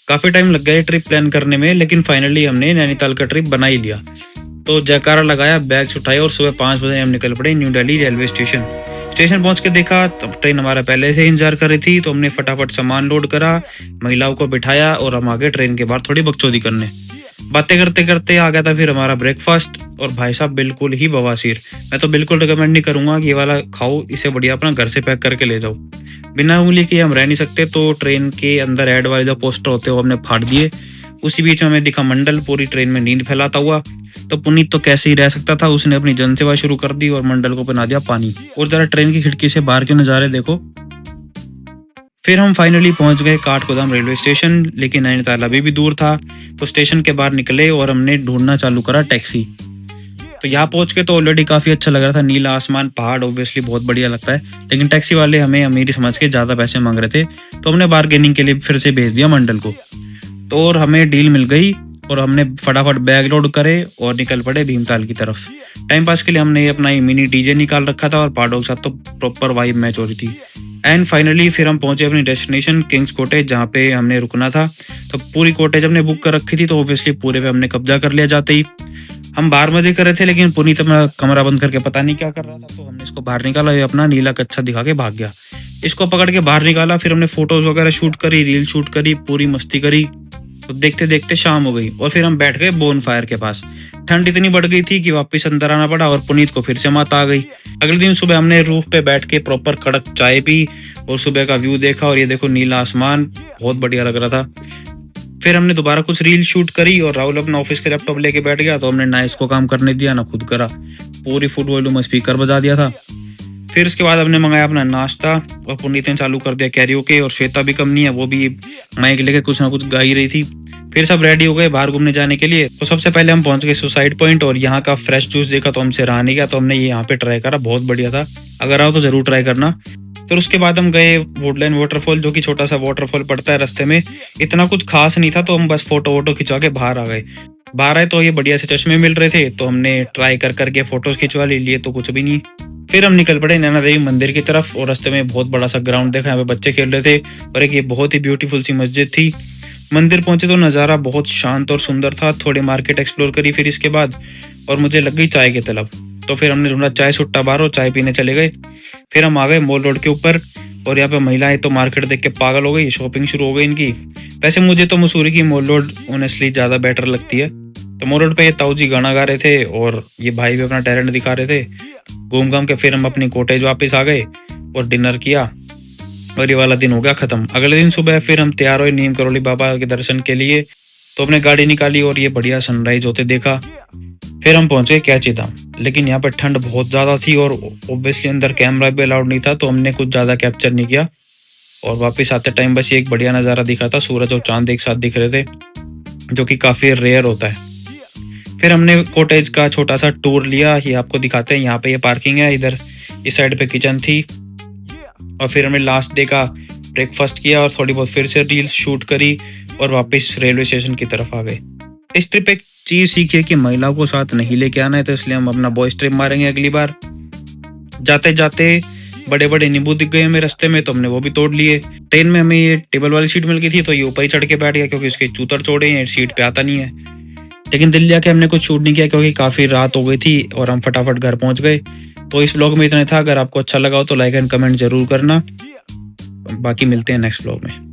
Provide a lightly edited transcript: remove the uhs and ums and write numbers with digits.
काफ़ी टाइम लग गया ये ट्रिप प्लान करने में, लेकिन फाइनली हमने नैनीताल का ट्रिप बना ही लिया। तो जयकारा लगाया, बैग्स उठाए और सुबह 5 बजे हम निकल पड़े new Delhi railway station. Station पहुंच के देखा तब ट्रेन हमारा पहले से ही इंतजार कर रही थी, तो हमने फटाफट सामान लोड करा, महिलाओं को बिठाया और हम आगे ट्रेन के बाहर थोड़ी बकचोदी करने। बातें करते करते आ गया था फिर हमारा ब्रेकफास्ट, और भाई साहब बिल्कुल ही बवासीर। मैं तो बिल्कुल रिकमेंड नहीं करूंगा कि ये वाला खाओ, इसे बढ़िया अपना घर से पैक करके ले जाओ। बिना उंगली के हम रह नहीं सकते, तो ट्रेन के अंदर ऐड वाले जो पोस्टर होते हैं वो हमने फाड़ दिए। उसी बीच में हमें दिखा मंडल पूरी ट्रेन में नींद फैलाता हुआ। तो पुनीत तो कैसे ही रह सकता था, उसने अपनी जनसेवा शुरू कर दी और मंडल को बना दिया पानी। और जरा ट्रेन की खिड़की से बाहर के नज़ारे देखो। फिर हम फाइनली पहुंच गए काठगोदाम रेलवे स्टेशन, लेकिन नैनीताल अभी भी दूर था। तो स्टेशन के बाहर निकले और हमने ढूंढना चालू करा टैक्सी। तो यहाँ पहुंच के तो ऑलरेडी काफी अच्छा लग रहा था, नीला आसमान, पहाड़, ऑब्वियसली बहुत बढ़िया लगता है। लेकिन टैक्सी वाले हमें अमीरी समझ के ज्यादा पैसे मांग रहे थे, तो हमने बार्गेनिंग के लिए फिर से भेज दिया मंडल को। तो और हमें डील मिल गई और हमने फटाफट बैग लोड करे और निकल पड़े भीमताल की तरफ। टाइम पास के लिए हमने अपना मिनी डीजे निकाल रखा था और पहाड़ों के साथ तो प्रॉपर वाइब मैच हो रही थी। एंड फाइनली फिर हम पहुंचे अपनी डेस्टिनेशन किंग्स कॉटेज, जहाँ पे हमने रुकना था। तो पूरी कॉटेज हमने बुक कर रखी थी, तो ऑब्वियसली पूरे पे हमने कब्जा कर लिया। जाते ही हम बाहर मजे कर रहे थे, लेकिन पुनीत अपना कमरा बंद करके पता नहीं क्या कर रहा था, तो हमने इसको बाहर निकाला। ये अपना नीला कच्छा दिखा के भाग गया। इसको पकड़ के बाहर निकाला, फिर हमने फोटोज वगैरह शूट करी, रील शूट करी, पूरी मस्ती करी। तो देखते देखते शाम हो गई और फिर हम बैठ गए बोन फायर के पास। ठंड इतनी बढ़ गई थी कि वापस अंदर आना पड़ा और पुनीत को फिर से मात आ गई। अगले दिन सुबह हमने रूफ पे बैठ के प्रॉपर कड़क चाय पी और सुबह का व्यू देखा, और ये देखो नीला आसमान, बहुत बढ़िया लग रहा था। फिर हमने दोबारा कुछ रील शूट करी और राहुल अपना ऑफिस के लैपटॉप लेके बैठ गया, तो हमने ना इसको काम करने दिया ना खुद करा, पूरी फुल वॉल्यूम स्पीकर बजा दिया था। फिर उसके बाद हमने मंगाया अपना नाश्ता और पुनीत ने चालू कर दिया कैरियोके, और श्वेता भी कम नहीं है, वो भी माइक लेके कुछ ना कुछ गा ही रही थी। फिर सब रेडी हो गए बाहर घूमने जाने के लिए। तो सबसे पहले हम पहुंच गए सुसाइड पॉइंट, और यहाँ का फ्रेश जूस देखा तो हमसे रहा नहीं गया, तो हमने ये यहाँ पे ट्राई करा, बहुत बढ़िया था। अगर आओ तो जरूर ट्राई करना। फिर उसके बाद हम गए वुडलैंड वाटरफॉल, जो कि छोटा सा वाटरफॉल पड़ता है रास्ते में। इतना कुछ खास नहीं था, तो हम बस फोटो वोटो खिंचवा के बाहर आ गए। बाहर आए तो ये बढ़िया से चश्मे मिल रहे थे, तो हमने ट्राई कर करके फोटोज खिंचवा लिए तो कुछ भी नहीं। फिर हम निकल पड़े नैना देवी मंदिर की तरफ, और रास्ते में बहुत बड़ा सा ग्राउंड देखा, यहाँ पे बच्चे खेल रहे थे और एक ये बहुत ही ब्यूटीफुल सी मस्जिद थी। मंदिर पहुंचे तो नज़ारा बहुत शांत और सुंदर था। थोड़ी मार्केट एक्सप्लोर करी फिर इसके बाद, और मुझे लग गई चाय की तलब। तो फिर हमने ढूंढा चाय सुट्टा बार और चाय पीने चले गए। फिर हम आ गए मॉल रोड के ऊपर, और यहाँ पे महिलाएं तो मार्केट देख के पागल हो गई, शॉपिंग शुरू हो गई इनकी। वैसे मुझे तो मसूरी की मॉल रोड ऑनेस्टली ज़्यादा बेटर लगती है। तो मॉल रोड पे ये ताऊ जी गाना गा रहे थे और ये भाई भी अपना टैलेंट दिखा रहे थे। घूम घाम के फिर हम अपनी कॉटेज वापस आ गए और डिनर किया, और ये वाला दिन हो गया खत्म। अगले दिन सुबह फिर हम तैयार हुए नीम करोली बाबा के दर्शन के लिए। तो हमने गाड़ी निकाली और ये बढ़िया सनराइज होते देखा। फिर हम पहुंचे कैची धाम, लेकिन यहाँ पर ठंड बहुत ज़्यादा थी और ऑब्वियसली अंदर कैमरा भी अलाउड नहीं था, तो हमने कुछ ज़्यादा कैप्चर नहीं किया। और वापस आते टाइम बस ये एक बढ़िया नज़ारा दिखा था, सूरज और चांद एक साथ दिख रहे थे, जो कि काफ़ी रेयर होता है। फिर हमने कॉटेज का छोटा सा टूर लिया, ये आपको दिखाते हैं। यहाँ पे ये पार्किंग है, इधर इस साइड पे किचन थी। और फिर हमने लास्ट डे का ब्रेकफास्ट किया और थोड़ी बहुत फिर से रील्स शूट करी और वापस रेलवे स्टेशन की तरफ आ गए। इस ट्रिप एक चीज सीखी है कि महिलाओं को साथ नहीं लेके आना है, तो इसलिए हम अपना बॉयज ट्रिप मारेंगे अगली बार। जाते जाते बड़े बड़े नींबू दिख गए हमें रास्ते में, तो हमने वो भी तोड़ लिए। ट्रेन में हमें ये टेबल वाली सीट मिल गई थी, तो ये ऊपर ही चढ़ के बैठ गया, क्योंकि उसके चूतर चौड़े हैं, सीट पे आता नहीं है। लेकिन दिल्ली आके हमने कुछ शूट नहीं किया, क्योंकि काफ़ी रात हो गई थी और हम फटाफट घर पहुंच गए। तो इस ब्लॉग में इतना था। अगर आपको अच्छा लगा हो तो लाइक एंड कमेंट जरूर करना। बाकी मिलते हैं नेक्स्ट ब्लॉग में।